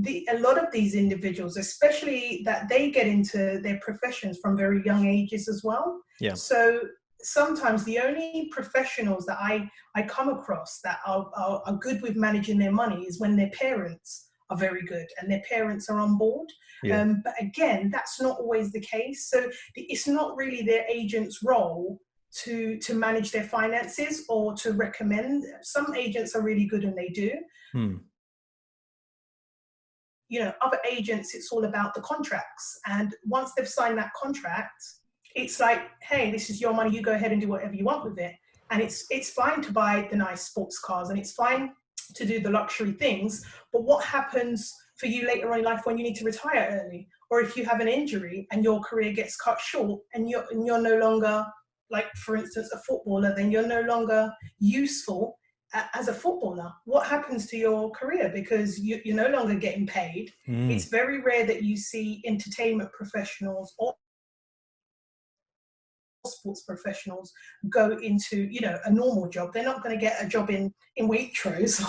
a lot of these individuals, especially that they get into their professions from very young ages as well. Yeah. So sometimes the only professionals that I come across that are good with managing their money is when their parents are very good and their parents are on board. Yeah. But again, that's not always the case. So it's not really their agent's role to manage their finances or to recommend. Some agents are really good and they do. You know, other agents, it's all about the contracts. And once they've signed that contract, it's like, hey, this is your money. You go ahead and do whatever you want with it. And it's fine to buy the nice sports cars and it's fine to do the luxury things. But what happens for you later on in life when you need to retire early? Or if you have an injury and your career gets cut short and you're no longer, like, for instance, a footballer, then you're no longer useful as a footballer. What happens to your career? Because you're no longer getting paid. It's very rare that you see entertainment professionals or sports professionals go into, you know, a normal job. They're not going to get a job in Waitrose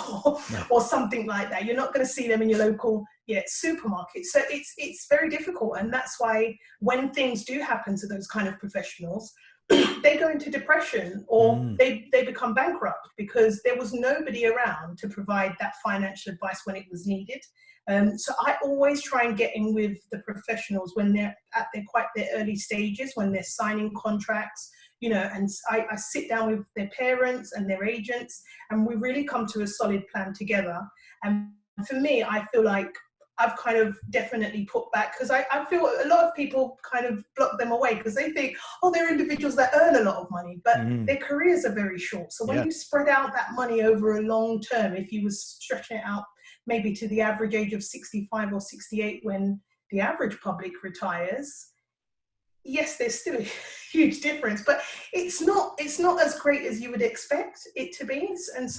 or something like that. You're not going to see them in your local supermarket. So it's very difficult. And that's why when things do happen to those kind of professionals, they go into depression or they become bankrupt because there was nobody around to provide that financial advice when it was needed. So I always try and get in with the professionals when they're at their early stages, when they're signing contracts, you know, and I sit down with their parents and their agents and we really come to a solid plan together. And for me, I feel like I've kind of definitely put back, because I feel a lot of people kind of block them away because they think, oh, they're individuals that earn a lot of money, but their careers are very short. So when you spread out that money over a long term, if you was stretching it out maybe to the average age of 65 or 68 when the average public retires, yes, there's still a huge difference, but it's not as great as you would expect it to be. And so